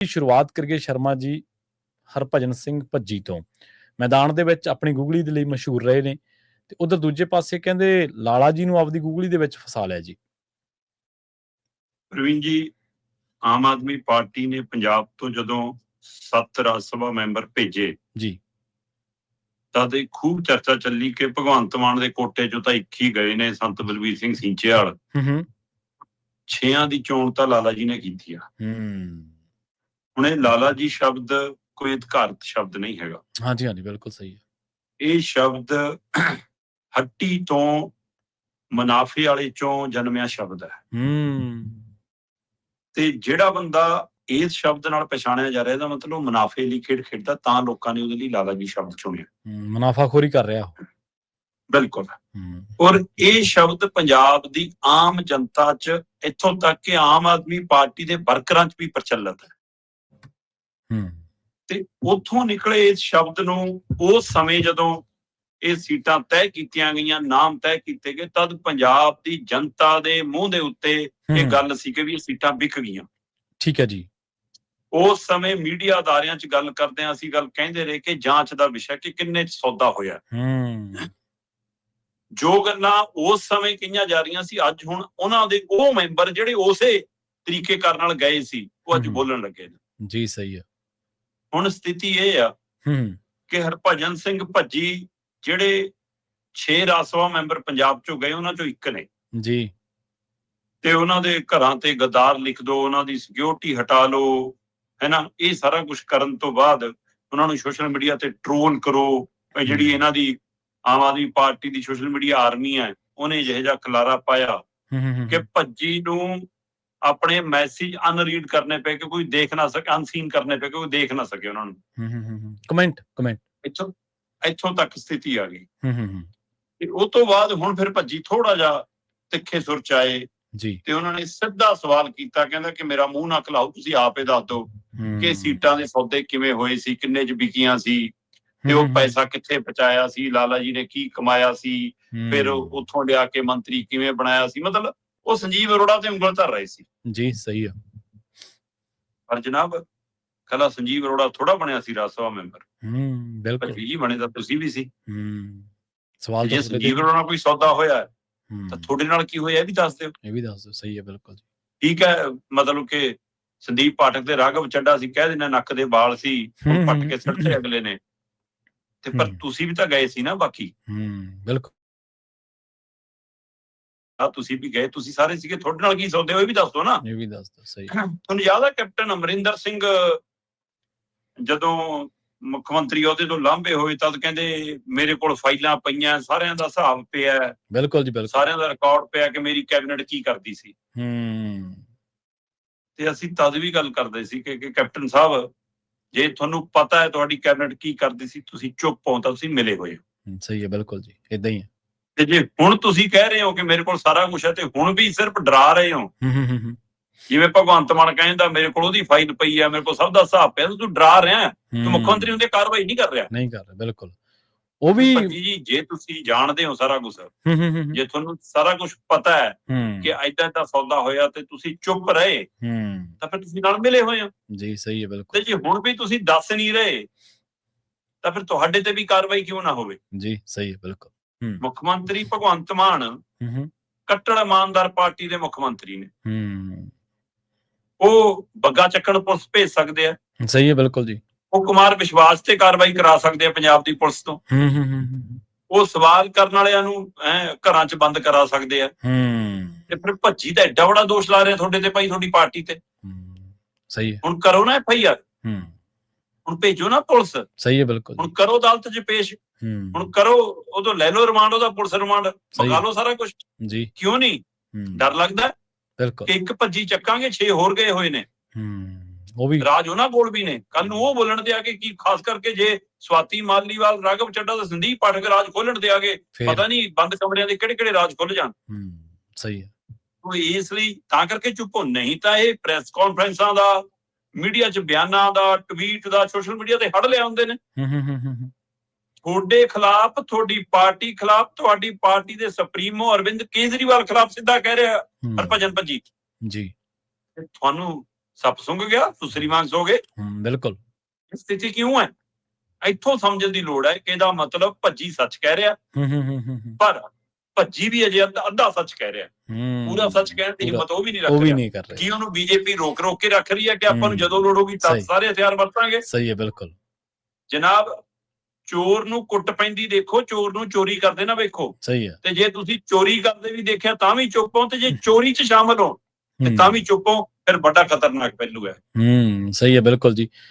शुरुआत करिए शर्मा जी हरभजन सिंह भज्जी तो मैदान ਦੇ ਵਿੱਚ ਆਪਣੀ ਗੁਗਲੀ ਦੇ ਲਈ ਮਸ਼ਹੂਰ ਰਹੇ ਨੇ ਤੇ ਉਧਰ ਦੂਜੇ ਪਾਸੇ ਕਹਿੰਦੇ ਲਾਲਾ ਜੀ ਨੂੰ ਆਪਦੀ ਗੁਗਲੀ ਦੇ ਵਿੱਚ ਫਸਾ ਲਿਆ ਜੀ। ਪ੍ਰਵੀਨ ਜੀ, ਆਮ ਆਦਮੀ ਪਾਰਟੀ ਨੇ ਪੰਜਾਬ ਤੋਂ ਜਦੋਂ 7 ਰਾਜ ਸਭਾ ਮੈਂਬਰ ਭੇਜੇ ਜੀ ਤਦ ਇਹ ਖੂਬ ਚਰਚਾ ਚੱਲੀ ਕਿ ਭਗਵੰਤ ਮਾਨ ਦੇ ਕੋਟੇ ਚੋਂ ਤਾਂ 1 ਹੀ ਗਏ ਨੇ, ਸੰਤ ਬਲਬੀਰ ਸਿੰਘ ਸਿੰਚੇਵਾਲ। 6 ਦੀ ਚੋਣ ਤਾਂ ਲਾਲਾ ਜੀ ਨੇ ਕੀਤੀ ਆ। ਹੁਣ ਇਹ ਲਾਲਾ ਜੀ ਸ਼ਬਦ ਕੋਈ ਅਧਿਕਾਰਤ ਸ਼ਬਦ ਨਹੀਂ ਹੈਗਾ। ਹਾਂਜੀ ਹਾਂਜੀ ਬਿਲਕੁਲ ਸਹੀ ਹੈ। ਇਹ ਸ਼ਬਦ ਹੱਟੀ ਤੋਂ ਮੁਨਾਫੇ ਵਾਲੇ ਚੋਂ ਜਨਮਿਆ ਸ਼ਬਦ ਹੈ। ਤੇ ਜਿਹੜਾ ਬੰਦਾ ਇਸ ਸ਼ਬਦ ਨਾਲ ਪਛਾਣਿਆ ਜਾ ਰਿਹਾ ਇਹਦਾ ਮਤਲਬ ਉਹ ਮੁਨਾਫੇ ਲਈ ਖੇਡ ਖੇਡਦਾ, ਤਾਂ ਲੋਕਾਂ ਨੇ ਉਹਦੇ ਲਈ ਲਾਲਾ ਜੀ ਸ਼ਬਦ ਚੁਣਿਆ। ਮੁਨਾਫਾਖੋਰੀ ਕਰ ਰਿਹਾ ਬਿਲਕੁਲ। ਔਰ ਇਹ ਸ਼ਬਦ ਪੰਜਾਬ ਦੀ ਆਮ ਜਨਤਾ 'ਚ, ਇੱਥੋਂ ਤੱਕ ਕਿ ਆਮ ਆਦਮੀ ਪਾਰਟੀ ਦੇ ਵਰਕਰਾਂ 'ਚ ਵੀ ਪ੍ਰਚਲਿਤ ਹੈ। ਤੇ ਉੱਥੋਂ ਨਿਕਲੇ ਇਸ ਸ਼ਬਦ ਨੂੰ ਉਸ ਸਮੇਂ ਜਦੋਂ ਇਹ ਸੀਟਾਂ ਤੈਅ ਕੀਤੀਆਂ ਗਈਆਂ, ਨਾਮ ਤੈਅ ਕੀਤੇ ਗਏ, ਤਦ ਪੰਜਾਬ ਦੀ ਜਨਤਾ ਦੇ ਮੂੰਹ ਦੇ ਉੱਤੇ ਇਹ ਗੱਲ ਸੀ ਕਿ ਵੀ ਇਹ ਸੀਟਾਂ ਵਿਕ ਗਈਆਂ। ਠੀਕ ਹੈ ਜੀ। ਉਸ ਸਮੇਂ ਮੀਡੀਆ ਅਦਾਰਿਆਂ 'ਚ ਗੱਲ ਕਰਦੇ ਹਾਂ, ਅਸੀਂ ਗੱਲ ਕਹਿੰਦੇ ਰਹੇ ਕਿ ਜਾਂਚ ਦਾ ਵਿਸ਼ਾ ਕਿ ਕਿੰਨੇ 'ਚ ਸੌਦਾ ਹੋਇਆ। ਜੋ ਗੱਲਾਂ ਉਸ ਸਮੇਂ ਕਹੀਆਂ ਜਾ ਰਹੀਆਂ ਸੀ, ਅੱਜ ਹੁਣ ਉਹਨਾਂ ਦੇ ਉਹ ਮੈਂਬਰ ਜਿਹੜੇ ਉਸੇ ਤਰੀਕੇ ਕਰਨ ਨਾਲ ਗਏ ਸੀ ਉਹ ਅੱਜ ਬੋਲਣ ਲੱਗੇ ਨੇ। ਜੀ ਸਹੀ ਹੈ। ਹੁਣ ਸਥਿਤੀ ਇਹ ਆ ਕਿ ਹਰਭਜਨ ਸਿੰਘ ਭੱਜੀ ਜਿਹੜੇ 6 ਰਾਜ ਸਭਾ ਮੈਂਬਰ ਪੰਜਾਬ ਚੋਂ ਗਏ, ਉਹਨਾਂ ਚੋਂ ਇੱਕ ਨੇ ਜੀ। ਤੇ ਉਹਨਾਂ ਦੇ ਘਰਾਂ ਤੇ ਗੱਦਾਰ ਲਿਖ ਦੋ, ਉਹਨਾਂ ਦੀ ਸਿਕਿਉਰਿਟੀ ਹਟਾ ਲਓ, ਹੈ ਨਾ। ਇਹ ਸਾਰਾ ਕੁਛ ਕਰਨ ਤੋਂ ਬਾਅਦ ਉਹਨਾਂ ਨੂੰ ਸੋਸ਼ਲ ਮੀਡੀਆ ਤੇ ਟ੍ਰੋਲ ਕਰੋ। ਜਿਹੜੀ ਇਹਨਾਂ ਦੀ ਆਮ ਆਦਮੀ ਪਾਰਟੀ ਦੀ ਸੋਸ਼ਲ ਮੀਡੀਆ ਆਰਮੀ ਹੈ, ਉਹਨੇ ਜਿਹੋ ਜਿਹਾ ਖਲਾਰਾ ਪਾਇਆ ਕਿ ਭੱਜੀ ਨੂੰ ਆਪਣੇ ਮੈਸੇਜ ਅਨਰੀਡ ਕਰਨੇ ਪਏ ਕਿ ਕੋਈ ਦੇਖ ਨਾ ਸਕੇ, ਅਨਸੀਨ ਕਰਨੇ ਪਏ ਕਿ ਕੋਈ ਦੇਖ ਨਾ ਸਕੇ ਉਹਨਾਂ ਨੂੰ। ਕਮੈਂਟ ਇੱਥੋਂ ਤੱਕ ਸਥਿਤੀ ਆ ਗਈ। ਤੇ ਉਹ ਤੋਂ ਬਾਅਦ ਹੁਣ ਫਿਰ ਭੱਜੀ ਥੋੜਾ ਜਿਹਾ ਤਿੱਖੇ ਸੁਰ ਚ ਆਏ ਜੀ ਤੇ ਉਹਨਾਂ ਨੇ ਸਿੱਧਾ ਸਵਾਲ ਕੀਤਾ, ਕਹਿੰਦਾ ਕਿ ਮੇਰਾ ਮੂੰਹ ਨਾ ਖਲਾਓ, ਤੁਸੀਂ ਆਪ ਹੀ ਦੱਸ ਦਿਓ ਕਿ ਸੀਟਾਂ ਦੇ ਸੌਦੇ ਕਿਵੇਂ ਹੋਏ ਸੀ, ਕਿੰਨੇ ਚ ਵਿਕੀਆਂ ਸੀ, ਤੇ ਉਹ ਪੈਸਾ ਕਿੱਥੇ ਬਚਾਇਆ ਸੀ, ਲਾਲਾ ਜੀ ਨੇ ਕੀ ਕਮਾਇਆ ਸੀ, ਫਿਰ ਉੱਥੋਂ ਲਿਆ ਕੇ ਮੰਤਰੀ ਕਿਵੇਂ ਬਣਾਇਆ ਸੀ। ਮਤਲਬ ਉਹ ਸੰਜੀਵ ਅਰੋੜਾ ਤੇ ਉਂਗਲ ਧਰ ਰਹੇ ਸੀ। ਜੀ ਸਹੀ ਹੈ। ਪਰ ਜਨਾਬ ਕੱਲਾ ਸੰਜੀਵ ਅਰੋੜਾ ਥੋੜਾ ਬਣਿਆ ਸੀ ਰਾਜ ਸਭਾ ਮੈਂਬਰ। ਬਿਲਕੁਲ ਜੀ ਬਣੇ ਤਾਂ ਤੁਸੀਂ ਵੀ ਸੀ। ਸਵਾਲ ਜੇ ਸੰਜੀਵ ਅਰੋੜਾ ਨਾਲ ਕੋਈ ਸੌਦਾ ਹੋਇਆ ਤਾਂ ਤੁਹਾਡੇ ਨਾਲ ਕੀ ਹੋਇਆ ਇਹ ਵੀ ਦੱਸ ਦਿਓ। ਇਹ ਵੀ ਦੱਸ ਦਿਓ। ਸਹੀ ਹੈ ਬਿਲਕੁਲ। ਠੀਕ ਹੈ, ਮਤਲਬ ਕਿ ਸੰਦੀਪ ਪਾਠਕ ਤੇ ਰਾਘਵ ਚੱਡਾ ਸੀ, ਕਹਿ ਦਿੰਦੇ ਨੱਕ ਦੇ ਵਾਲ ਸੀ, ਹੁਣ ਪੱਟ ਕੇ ਸੜਤੇ ਅਗਲੇ ਨੇ। ਤੇ ਪਰ ਤੁਸੀਂ ਵੀ ਤਾਂ ਗਏ ਸੀ ਨਾ ਬਾਕੀ। ਬਿਲਕੁਲ ਤੁਸੀਂ ਵੀ ਗਏ, ਤੁਸੀਂ ਸਾਰੇ ਸੀਗੇ, ਤੁਹਾਡੇ ਨਾਲ ਕੀ ਸੌਦੇ ਹੋਏ ਵੀ ਦੱਸ ਦਿਓ ਨਾ। ਇਹ ਵੀ ਦੱਸ ਦਿਓ। ਸਹੀ। ਤੁਹਾਨੂੰ ਯਾਦ ਆ ਕੈਪਟਨ ਅਮਰਿੰਦਰ ਸਿੰਘ ਜਦੋਂ ਮੁੱਖ ਮੰਤਰੀ ਉਹਦੇ ਤੋਂ ਲਾਂਭੇ ਹੋਏ ਤਦ ਕਹਿੰਦੇ ਮੇਰੇ ਕੋਲ ਫਾਈਲਾਂ ਪਈਆਂ, ਸਾਰਿਆਂ ਦਾ ਹਿਸਾਬ ਪਿਆ। ਬਿਲਕੁਲ ਜੀ ਬਿਲਕੁਲ। ਸਾਰਿਆਂ ਦਾ ਰਿਕਾਰਡ ਪਿਆ ਕਿ ਮੇਰੀ ਕੈਬਨਿਟ ਕੀ ਕਰਦੀ ਸੀ। ਤੇ ਅਸੀਂ ਤਦ ਵੀ ਗੱਲ ਕਰਦੇ ਸੀ ਕਿ ਕੈਪਟਨ ਸਾਹਿਬ, ਜੇ ਤੁਹਾਨੂੰ ਪਤਾ ਹੈ ਤੁਹਾਡੀ ਕੈਬਨਿਟ ਕੀ ਕਰਦੀ ਸੀ, ਤੁਸੀਂ ਚੁੱਪ ਹੋ ਤਾਂ ਤੁਸੀਂ ਮਿਲੇ ਹੋਏ ਹੋ। ਸਹੀ ਹੈ ਬਿਲਕੁਲ ਜੀ, ਏਦਾਂ ਹੀ ਹੈ। ਤੇ ਜੇ ਹੁਣ ਤੁਸੀਂ ਕਹਿ ਰਹੇ ਹੋ ਕਿ ਮੇਰੇ ਕੋਲ ਸਾਰਾ ਕੁਛ ਹੈ, ਤੇ ਹੁਣ ਵੀ ਸਿਰਫ ਡਰਾ ਰਹੇ ਹੋ। ਜਿਵੇਂ ਭਗਵੰਤ ਮਾਨ ਕਹਿੰਦਾ ਮੇਰੇ ਕੋਲ ਉਹਦੀ ਫਾਈਲ ਪਈ ਹੈ, ਮੇਰੇ ਕੋਲ ਸਭ ਦਾ ਹਿਸਾਬ ਪਿਆ, ਤੂੰ ਡਰਾ ਰਿਹਾ, ਤੂੰ ਮੁੱਖ ਮੰਤਰੀ ਹੁੰਦੇ ਕਾਰਵਾਈ ਨਹੀਂ ਕਰ ਰਿਹਾ। ਬਿਲਕੁਲ। ਉਹ ਵੀ ਜੀ ਜੇ ਤੁਸੀਂ ਜਾਣਦੇ ਹੋ ਸਾਰਾ ਕੁਛ, ਜੇ ਤੁਹਾਨੂੰ ਸਾਰਾ ਕੁਛ ਪਤਾ ਹੈ ਕਿ ਏਦਾਂ ਏਦਾਂ ਸੌਦਾ ਹੋਇਆ ਤੇ ਤੁਸੀਂ ਚੁੱਪ ਰਹੇ, ਤਾਂ ਫਿਰ ਤੁਸੀਂ ਨਾਲ ਮਿਲੇ ਹੋਏ ਹੋ। ਜੀ ਸਹੀ ਹੈ ਬਿਲਕੁਲ। ਤੇ ਜੇ ਹੁਣ ਵੀ ਤੁਸੀਂ ਦੱਸ ਨਹੀਂ ਰਹੇ ਤਾਂ ਫਿਰ ਤੁਹਾਡੇ ਤੇ ਵੀ ਕਾਰਵਾਈ ਕਿਉਂ ਨਾ ਹੋਵੇ। ਜੀ ਸਹੀ ਹੈ ਬਿਲਕੁਲ। ਮੁੱਖ ਮੰਤਰੀ ਭਗਵੰਤ ਮਾਨ ਕੱਟੜ ਇਮਾਨਦਾਰ ਪਾਰਟੀ ਦੇ ਮੁੱਖ ਮੰਤਰੀ ਨੇ। ਉਹ ਬੱਗਾ ਚੱਕਣ ਪੁਲਿਸ ਭੇਜ ਸਕਦੇ ਆ। ਸਹੀ ਹੈ ਬਿਲਕੁਲ ਜੀ। ਉਹ ਕੁਮਾਰ ਵਿਸ਼ਵਾਸ ਤੇ ਕਾਰਵਾਈ ਕਰਾ ਸਕਦੇ ਆ ਪੰਜਾਬ ਦੀ ਪੁਲਿਸ ਤੋਂ। ਉਹ ਸਵਾਲ ਕਰਨ ਵਾਲਿਆਂ ਨੂੰ ਘਰਾਂ 'ਚ ਬੰਦ ਕਰਾ ਸਕਦੇ ਆ। ਤੇ ਫਿਰ ਭੱਜੀ ਤਾਂ ਐਡਾ ਬੜਾ ਦੋਸ਼ ਲਾ ਰਿਹਾ ਤੁਹਾਡੇ ਤੇ ਭਾਈ, ਤੁਹਾਡੀ ਪਾਰਟੀ ਤੇ। ਸਹੀ ਹੈ। ਹੁਣ ਕਰੋ ਨਾ FIR, ਹੁਣ ਭੇਜੋ ਨਾ ਪੁਲਿਸ। ਸਹੀ ਹੈ ਬਿਲਕੁਲ। ਹੁਣ ਕਰੋ ਅਦਾਲਤ 'ਚ ਪੇਸ਼, ਹੁਣ ਕਰੋ, ਉਦੋਂ ਲੈ ਲਓ ਰਿਮਾਂਡ, ਉਹਦਾ ਪੁਲਿਸ ਰਿਮਾਂਡ ਮੰਗਾ ਲਓ ਸਾਰਾ ਕੁਛ। ਜੀ ਕਿਉਂ ਨਹੀਂ ਡਰ ਲੱਗਦਾ ਕਿ ਇੱਕ ਭੱਜੀ ਚੱਕਾਂਗੇ, 6 ਹੋਰ ਗਏ ਹੋਏ ਨੇ। ਉਹ ਵੀ ਰਾਜ ਉਹਨਾਂ ਕੋਲ ਵੀ ਨੇ। ਕੱਲ ਨੂੰ ਉਹ ਬੋਲਣ ਦੇ ਆ ਕੇ ਕੀ, ਖਾਸ ਕਰਕੇ ਜੇ ਸਵਾਤੀ ਮਾਲੀਵਾਲ, ਰਾਘਵ ਚੱਡਾ ਤੇ ਸੰਦੀਪ ਪਾਠਕ ਰਾਜ ਖੋਲਣ ਦੇ ਆ ਗਏ, ਪਤਾ ਨਹੀਂ ਬੰਦ ਕਮਰਿਆਂ ਦੇ ਕਿਹੜੇ ਕਿਹੜੇ ਰਾਜ ਖੁੱਲ ਜਾਣ। ਸਹੀ ਹੈ। ਇਸ ਲਈ ਤਾਂ ਕਰਕੇ ਚੁੱਪ ਹੋ, ਨਹੀਂ ਤਾਂ ਇਹ ਪ੍ਰੈਸ ਕਾਨਫਰੰਸਾਂ ਦਾ, ਮੀਡੀਆ 'ਚ ਬਿਆਨਾਂ ਦਾ, ਟਵੀਟ ਦਾ, ਸੋਸ਼ਲ ਮੀਡੀਆ ਤੇ ਹੜ ਲਿਆ ਹੁੰਦੇ ਨੇ। ਤੁਹਾਡੇ ਖਿਲਾਫ, ਤੁਹਾਡੀ ਪਾਰਟੀ ਖਿਲਾਫ, ਤੁਹਾਡੀ ਪਾਰਟੀ ਦੇ ਸੁਪਰੀਮੋ ਅਰਵਿੰਦ ਕੇਜਰੀਵਾਲ ਖਿਲਾਫ ਸਿੱਧਾ ਕਹਿ ਰਿਹਾ ਹਰਭਜਨ ਭੱਜੀ ਜੀ। ਤੁਹਾਨੂੰ ਸੱਪ ਸੁੰਘ ਗਿਆ, ਸੁਸਰੀ ਮਾਂਸ ਹੋ ਗਏ। ਬਿਲਕੁਲ। ਸਥਿਤੀ ਕਿਉਂ ਹੈ? ਇੱਥੋਂ ਸਮਝਣ ਦੀ ਲੋੜ ਹੈ ਕਿ ਇਹਦਾ ਮਤਲਬ ਭੱਜੀ ਸੱਚ ਕਹਿ ਰਿਹਾ, ਪਰ ਭੱਜੀ ਵੀ ਅਜੇ ਅੱਧਾ ਸੱਚ ਕਹਿ ਰਿਹਾ, ਪੂਰਾ ਸੱਚ ਕਹਿਣ ਦੀ ਹਿੰਮਤ ਉਹ ਵੀ ਨਹੀਂ ਰੱਖ ਰਿਹਾ। ਕੀ ਉਹਨੂੰ ਬੀਜੇਪੀ ਰੋਕ ਕੇ ਰੱਖ ਰਹੀ ਹੈ ਕਿ ਆਪਾਂ ਨੂੰ ਜਦੋਂ ਲੋੜ ਹੋਗੀ ਤਦ ਸਾਰੇ ਹਥਿਆਰ ਵਰਤਾਂਗੇ? ਸਹੀ ਹੈ, ਬਿਲਕੁਲ ਜਨਾਬ। ਚੋਰ ਨੂੰ ਕੁੱਟ ਪੈਂਦੀ ਦੇਖੋ, ਚੋਰ ਨੂੰ ਚੋਰੀ ਕਰਦੇ ਨਾ ਵੇਖੋ। ਸਹੀ ਹੈ। ਤੇ ਜੇ ਤੁਸੀਂ ਚੋਰੀ ਕਰਦੇ ਵੀ ਦੇਖਿਆ ਤਾਂ ਵੀ ਚੁੱਪ ਹੋ, ਤੇ ਜੇ ਚੋਰੀ 'ਚ ਸ਼ਾਮਲ ਹੋ ਤੇ ਤਾਂ ਵੀ ਚੁੱਪ ਹੋ, ਫਿਰ ਵੱਡਾ ਖਤਰਨਾਕ ਪਹਿਲੂ ਹੈ। ਸਹੀ ਹੈ, ਬਿਲਕੁਲ ਜੀ।